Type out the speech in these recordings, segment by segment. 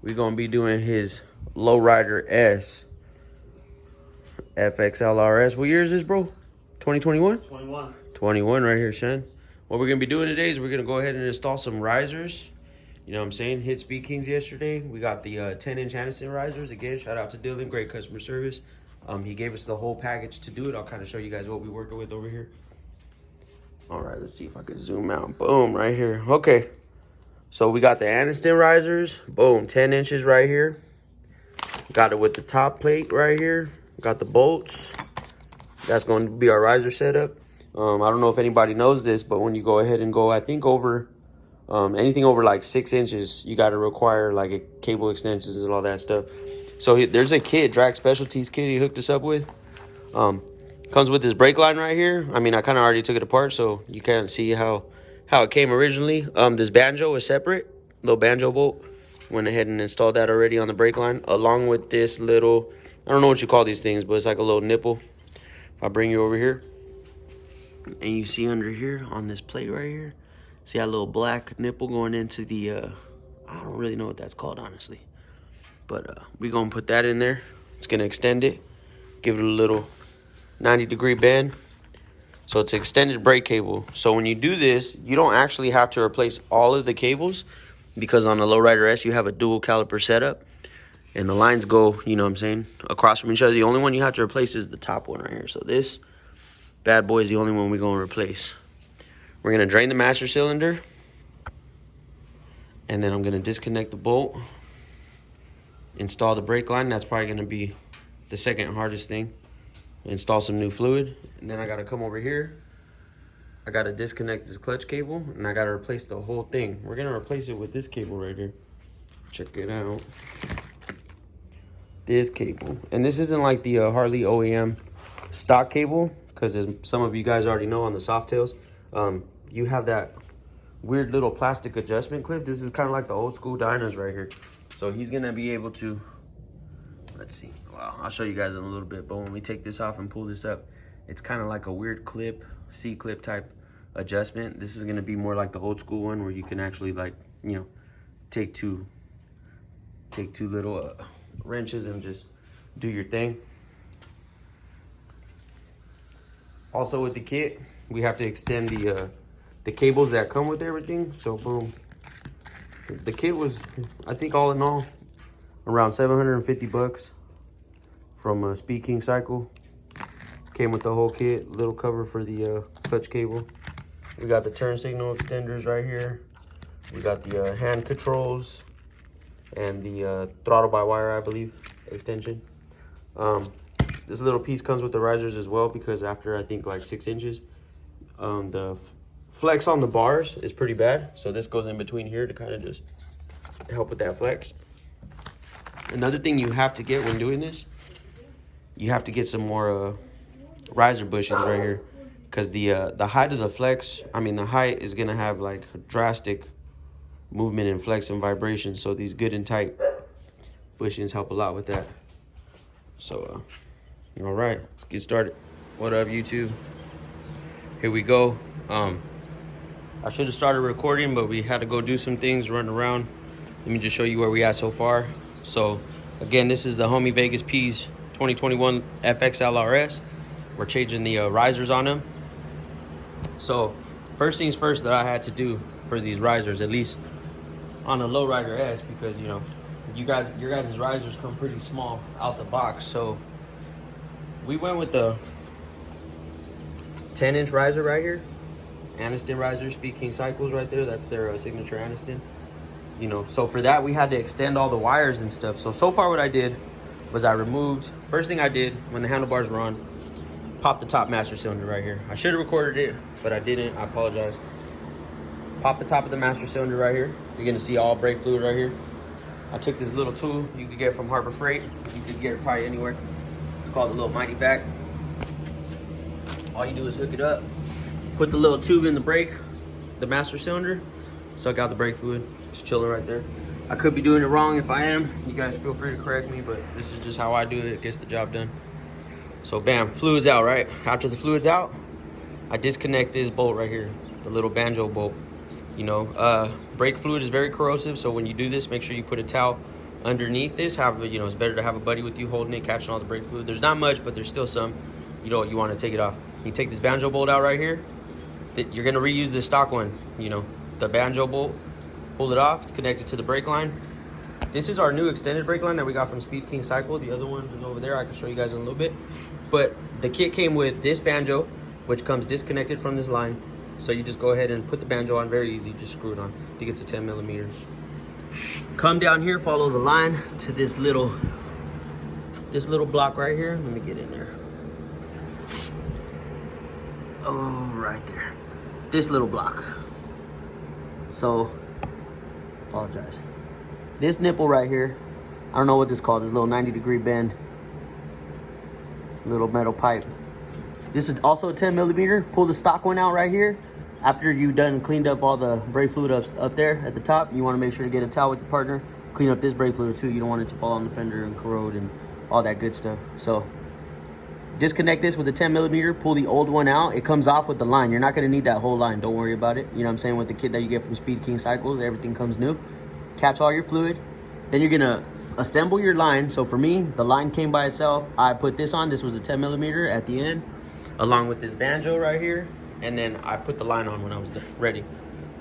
We're going to be doing his Lowrider S fxlrs. What year is this, bro? 2021? 21. 21 right here, son. What we're going to be doing today is we're going to go ahead and install some risers. You know what I'm saying? Hit Speed Kings yesterday. We got the 10-inch Aniston risers. Again, shout out to Dylan. Great customer service. He gave us the whole package to do it. I'll kind of show you guys what we're working with over here. All right, let's see if I can zoom out. Boom, right here. Okay. So we got the Aniston risers. Boom, 10 inches right here. Got it with the top plate right here. Got the bolts. That's going to be our riser setup. I don't know if anybody knows this, but when you go ahead and go, I think over anything over like 6 inches, you got to require like a cable extensions and all that stuff. So there's a kit, Drag Specialties kit he hooked us up with. Comes with this brake line right here. I mean, I kind of already took it apart, so you can't see how it came originally. This banjo is separate, little banjo bolt. Went ahead and installed that already on the brake line, along with this little, I don't know what you call these things, but it's like a little nipple. If I bring you over here, and you see under here on this plate right here, see that little black nipple going into the, I don't really know what that's called, honestly. But we're going to put that in there. It's going to extend it, give it a little 90-degree bend. So it's extended brake cable. So when you do this, you don't actually have to replace all of the cables, because on the Lowrider S, you have a dual caliper setup. And the lines go, you know what I'm saying, across from each other. The only one you have to replace is the top one right here. So this bad boy is the only one we're going to replace. We're going to drain the master cylinder. And then I'm going to disconnect the bolt. Install the brake line. That's probably going to be the second hardest thing. Install some new fluid. And then I got to come over here. I got to disconnect this clutch cable. And I got to replace the whole thing. We're going to replace it with this cable right here. Check it out. This cable. And this isn't like the Harley OEM stock cable, because as some of you guys already know on the Softails, you have that weird little plastic adjustment clip. This is kind of like the old school Dynas right here. So he's gonna be able to, let's see, wow, I'll show you guys in a little bit, but when we take this off and pull this up, it's kind of like a weird clip, C-clip type adjustment. This is gonna be more like the old school one, where you can actually, like, you know, take two little wrenches and just do your thing. Also with the kit, we have to extend the cables that come with everything. So boom, the kit was, I think all in all, around 750 bucks from Speed King Cycle. Came with the whole kit, little cover for the clutch cable. We got the turn signal extenders right here. We got the hand controls and the throttle by wire, I believe, extension. This little piece comes with the risers as well, because after I think like 6 inches, the flex on the bars is pretty bad. So this goes in between here to kind of just help with that flex. Another thing you have to get when doing this, you have to get some more riser bushings right here, because the height of the flex, I mean the height is gonna have like drastic movement and flex and vibration. So these good and tight bushings help a lot with that. So all right, let's get started. What up, YouTube? Here we go. I should have started recording, but we had to go do some things, run around. Let me just show you where we at so far. So again, this is the homie Vegas P's 2021 fxlrs. We're changing the risers on them. So first things first that I had to do for these risers, at least on the Lowrider S, because you know, your guys' risers come pretty small out the box. So we went with the 10-inch riser right here. Aniston riser, Speed King Cycles right there. That's their signature Aniston. You know, so for that we had to extend all the wires and stuff. So far what I did was I removed, first thing I did when the handlebars were on, popped the top master cylinder right here. I should have recorded it, but I didn't. I apologize. Pop the top of the master cylinder right here. You're gonna see all brake fluid right here. I took this little tool you could get from Harbor Freight. You could get it probably anywhere. It's called the little Mighty Vac. All you do is hook it up, put the little tube in the brake, the master cylinder, suck out the brake fluid. It's chilling right there. I could be doing it wrong. If I am, you guys feel free to correct me, but this is just how I do it. It gets the job done. So bam, fluid's out, right? After the fluid's out, I disconnect this bolt right here, the little banjo bolt. You know, brake fluid is very corrosive, so when you do this, make sure you put a towel underneath this, it's better to have a buddy with you holding it, catching all the brake fluid. There's not much, but there's still some. You want to take it off. You take this banjo bolt out right here. You're going to reuse the stock one, the banjo bolt. Pull it off. It's connected to the brake line. This is our new extended brake line that we got from Speed King Cycle. The other ones are over there. I can show you guys in a little bit. But the kit came with this banjo, which comes disconnected from this line. So you just go ahead and put the banjo on, very easy, just screw it on. I think it's a 10 millimeter. Come down here, follow the line to this little block right here. Let me get in there. Oh, right there. This little block. So, apologize. This nipple right here, I don't know what this is called, this little 90-degree bend. Little metal pipe. This is also a 10 millimeter. Pull the stock one out right here. After you've done cleaned up all the brake fluid up there at the top, you want to make sure to get a towel with your partner. Clean up this brake fluid too. You don't want it to fall on the fender and corrode and all that good stuff. So disconnect this with a 10 millimeter. Pull the old one out. It comes off with the line. You're not going to need that whole line. Don't worry about it. You know what I'm saying? With the kit that you get from Speed King Cycles, everything comes new. Catch all your fluid. Then you're going to assemble your line. So for me, the line came by itself. I put this on. This was a 10 millimeter at the end, along with this banjo right here. And then I put the line on when I was ready.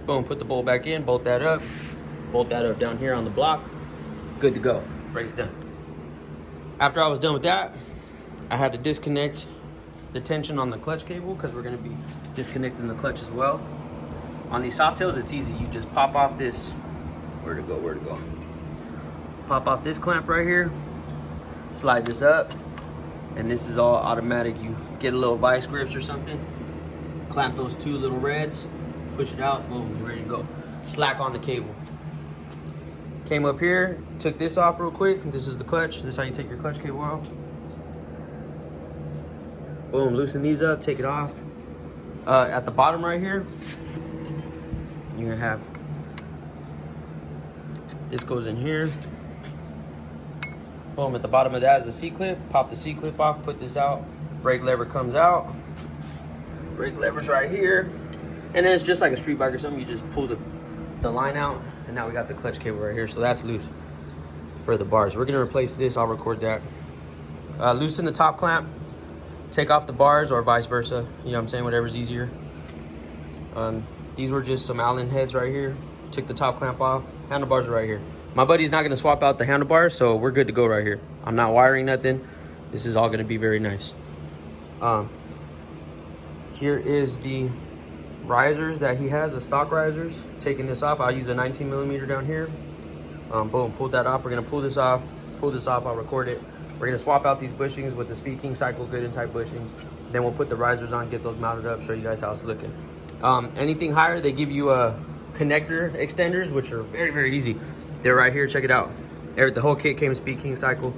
Boom, put the bolt back in, bolt that up down here on the block. Good to go, brake's done. After I was done with that, I had to disconnect the tension on the clutch cable because we're gonna be disconnecting the clutch as well. On these soft tails, it's easy. You just pop off this, where'd it go? Pop off this clamp right here, slide this up, and this is all automatic. You get a little vice grips or something, clamp those two little reds, push it out, boom, you're ready to go. Slack on the cable. Came up here, took this off real quick. This is the clutch. This is how you take your clutch cable out. Boom, loosen these up, take it off. At the bottom right here, you're gonna have, this goes in here. Boom, at the bottom of that is a C-clip. Pop the C-clip off, put this out. Brake lever comes out. Brake lever's right here. And then it's just like a street bike or something. You just pull the line out, and now we got the clutch cable right here. So that's loose for the bars. We're gonna replace this, I'll record that. Loosen the top clamp, take off the bars, or vice versa. You know what I'm saying, whatever's easier. These were just some Allen heads right here. Took the top clamp off, handlebars are right here. My buddy's not gonna swap out the handlebars, so we're good to go right here. I'm not wiring nothing. This is all gonna be very nice. Here is the risers that he has, the stock risers. Taking this off, I'll use a 19 millimeter down here. Boom, pulled that off. We're gonna pull this off, I'll record it. We're gonna swap out these bushings with the Speed King Cycle good and tight bushings. Then we'll put the risers on, get those mounted up, show you guys how it's looking. Anything higher, they give you connector extenders, which are very, very easy. They're right here, check it out. The whole kit came with Speed King Cycle.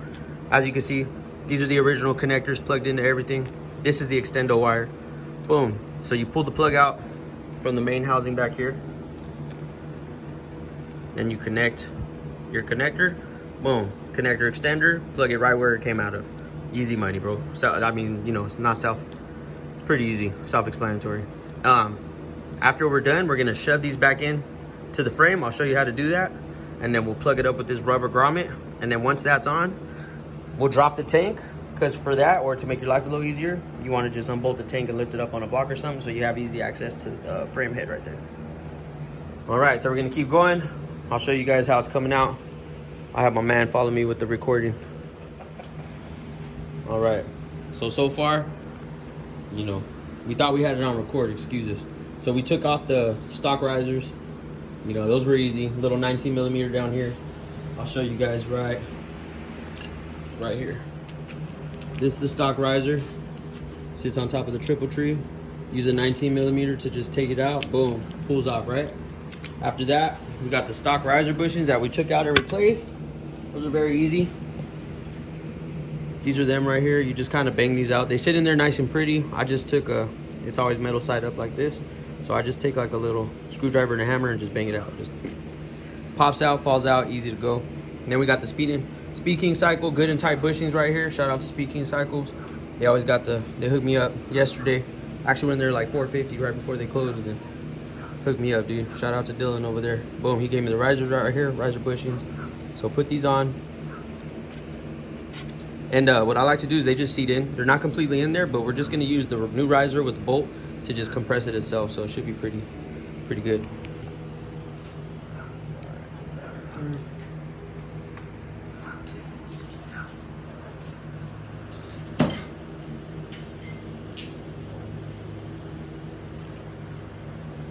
As you can see, these are the original connectors plugged into everything. This is the extendo wire. Boom. So you pull the plug out from the main housing back here. Then you connect your connector. Boom. Connector extender. Plug it right where it came out of. Easy money, bro. So, I mean, it's pretty easy. Self-explanatory. After we're done, we're going to shove these back in to the frame. I'll show you how to do that. And then we'll plug it up with this rubber grommet. And then once that's on, we'll drop the tank. Because for that, or to make your life a little easier, you want to just unbolt the tank and lift it up on a block or something, so you have easy access to the frame head right there. All right, so we're gonna keep going. I'll show you guys how it's coming out. I have my man follow me with the recording. All right, so far, we thought we had it on record, excuse us. So we took off the stock risers. Those were easy. Little 19 millimeter down here. I'll show you guys right here. This is the stock riser. Sits on top of the triple tree. Use a 19 millimeter to just take it out. Boom, pulls off, right? After that, we got the stock riser bushings that we took out and replaced. Those are very easy. These are them right here. You just kind of bang these out. They sit in there nice and pretty. I just took it's always metal side up like this. So I just take like a little screwdriver and a hammer and just bang it out. Just pops out, falls out, easy to go. And then we got the Speed King Cycle, good and tight bushings right here. Shout out to Speed King Cycles. They always got they hooked me up yesterday. Actually when they're like $4.50 right before they closed, and hooked me up, dude. Shout out to Dylan over there. Boom, he gave me the risers right here, riser bushings. So put these on. And what I like to do is they just seat in. They're not completely in there, but we're just gonna use the new riser with the bolt to just compress it itself. So it should be pretty good.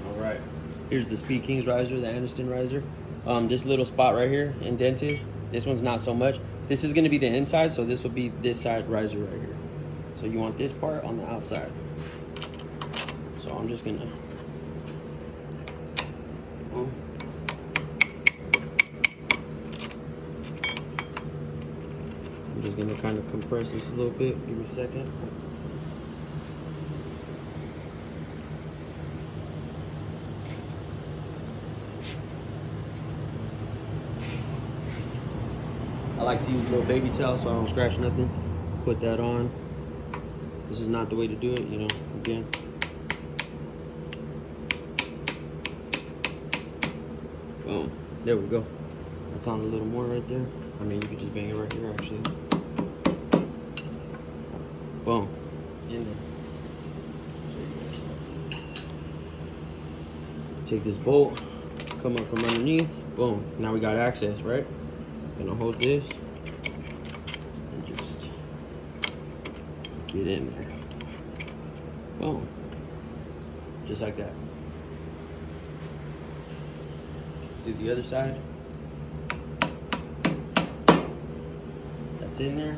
All right, here's the Speed Kings riser, the Aniston riser. This little spot right here, indented. This one's not so much. This is gonna be the inside, so this will be this side riser right here. So you want this part on the outside. So I'm just gonna, kind of compress this a little bit. Give me a second. I like to use a little baby towel so I don't scratch nothing. Put that on. This is not the way to do it, you know, again. Boom, there we go. That's on a little more right there. I mean, you can just bang it right here, actually. Boom, in there. Take this bolt, come up from underneath, boom. Now we got access, right? Gonna hold this and just get in there. Boom. Just like that. Do the other side. That's in there.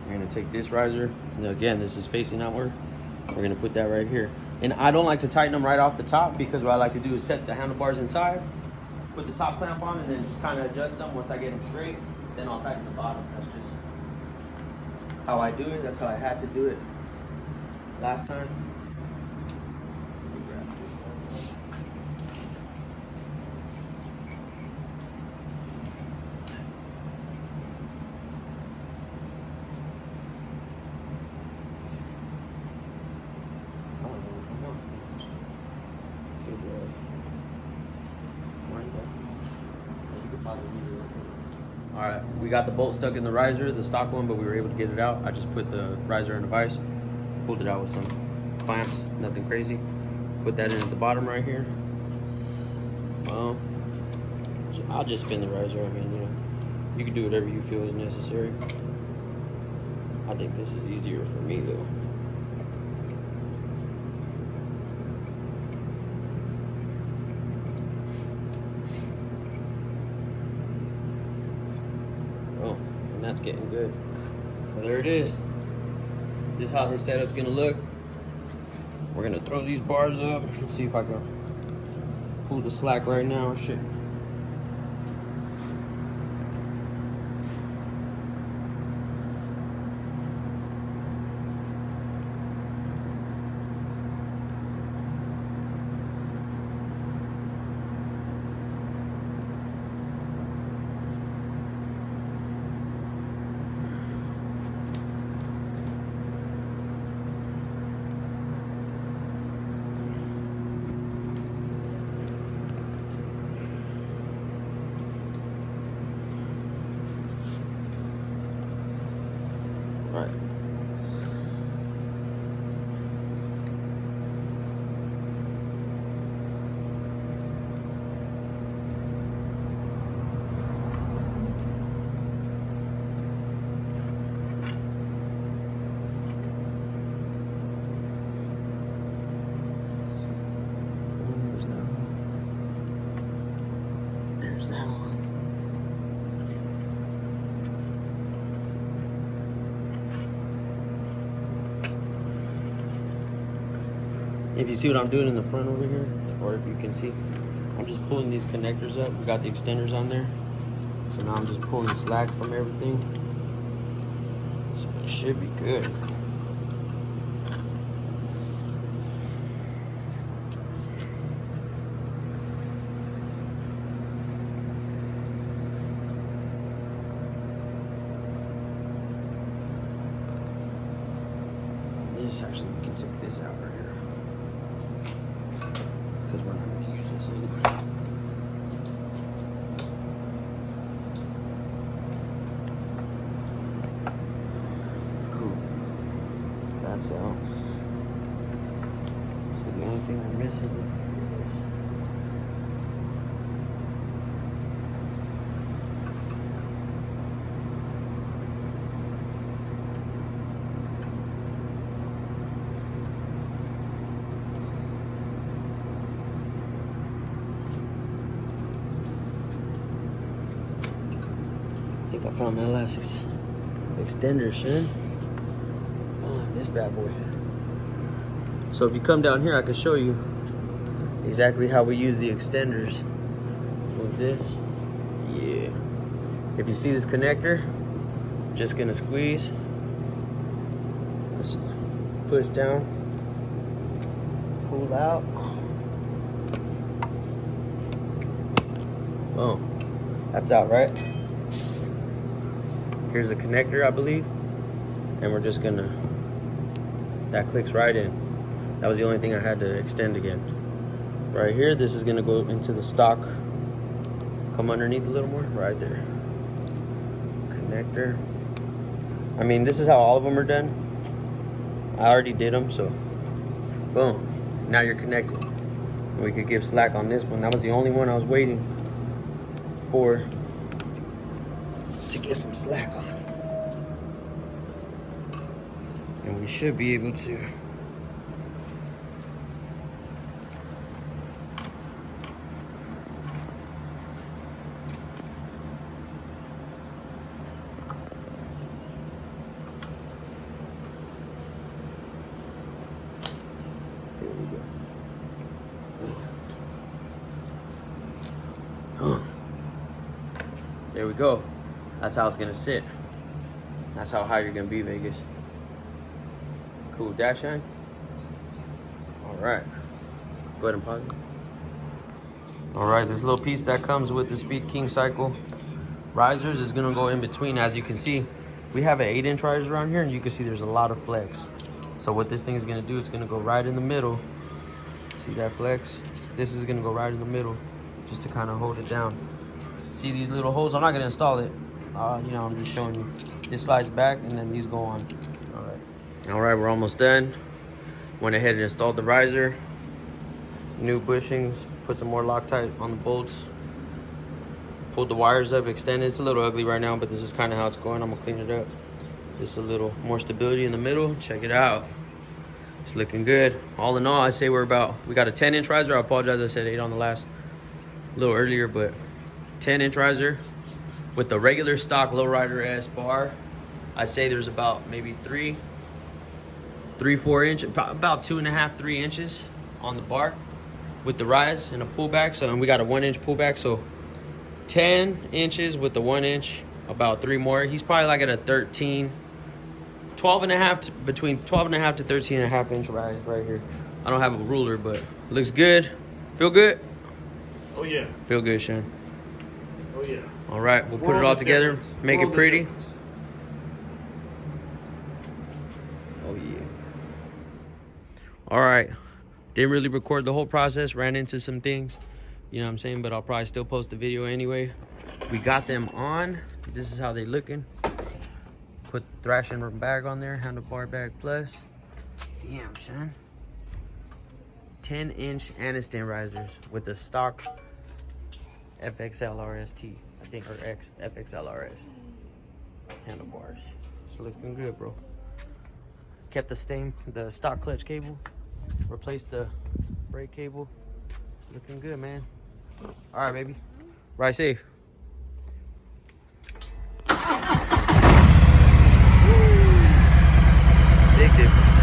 We're gonna take this riser. Now again, this is facing outward. We're gonna put that right here. And I don't like to tighten them right off the top because what I like to do is set the handlebars inside, put the top clamp on, and then just kind of adjust them. Once I get them straight, then I'll tighten the bottom. That's just how I do it. That's how I had to do it last time. All right, we got the bolt stuck in the riser, the stock one, but we were able to get it out. I just put the riser in a vise, pulled it out with some clamps, nothing crazy. Put that in at the bottom right here. I'll just spin the riser. I mean, you know, you can do whatever you feel is necessary. I think this is easier for me though. That's getting good. So there it is. This is how the setup's gonna look. We're gonna throw these bars up. Let's see if I can pull the slack right now. Shit. Right. There's that one. If you see what I'm doing in the front over here, or if you can see, I'm just pulling these connectors up. We got the extenders on there. So now I'm just pulling slack from everything. So it should be good. Actually, we can take this out right here because we're not going to use this anymore. Cool. That's out. So the only thing we're missing is this. I think I found that last extender, son. Oh, this bad boy. So if you come down here, I can show you exactly how we use the extenders. With this, yeah. If you see this connector, just gonna squeeze. Let's push down, pull out. Boom. That's out, right? Here's a connector, I believe, and we're just gonna, that clicks right in. That was the only thing I had to extend again. Right here, this is gonna go into the stock. Come underneath a little more, right there. Connector. I mean, this is how all of them are done. I already did them, so boom. Now you're connected. We could give slack on this one. That was the only one I was waiting for to get some slack on. And we should be able to. Here we go. There we go. That's how it's gonna sit. That's how high you're gonna be, Vegas. Cool, dash shine. All right, go ahead and pause it. All right, this little piece that comes with the Speed King cycle risers is gonna go in between. As you can see, we have an 8-inch riser on here, and you can see there's a lot of flex. So what this thing is gonna do, it's gonna go right in the middle. See that flex? This is gonna go right in the middle, just to kind of hold it down. See these little holes? I'm not gonna install it. You know, I'm just showing you. This slides back, and then these go on. All right, we're almost done. Went ahead and installed the riser. New bushings. Put some more Loctite on the bolts. Pulled the wires up, extended. It's a little ugly right now, but this is kind of how it's going. I'm gonna clean it up. Just a little more stability in the middle. Check it out. It's looking good. All in all, I say we got a 10-inch riser. I apologize, I said 8 on the last, a little earlier, but 10-inch riser with the regular stock Lowrider S bar. I'd say there's about maybe 4 inches, about 2.5, 3 inches on the bar with the rise and a pullback. So, and we got a 1-inch pullback, so 10 inches with the 1-inch, about 3 more. He's probably like at a 13, 12.5 between 12.5 to 13.5 inch rise right here. I don't have a ruler, but it looks good. Feel good? Oh yeah. Feel good, Sean. Oh yeah. All right, we'll put it all together, make it pretty. Oh yeah. All right, didn't really record the whole process, ran into some things, you know what I'm saying, but I'll probably still post the video anyway. We got them on. This is how they looking. Put the thrashing bag on there, handlebar bag plus. Damn, son. 10-inch Aniston risers with the stock fxlrs, I think, or fxlrs handlebars. It's looking good, bro. Kept the stock clutch cable, replaced the brake cable. It's looking good, man. All right, baby. Ride safe. Big difference.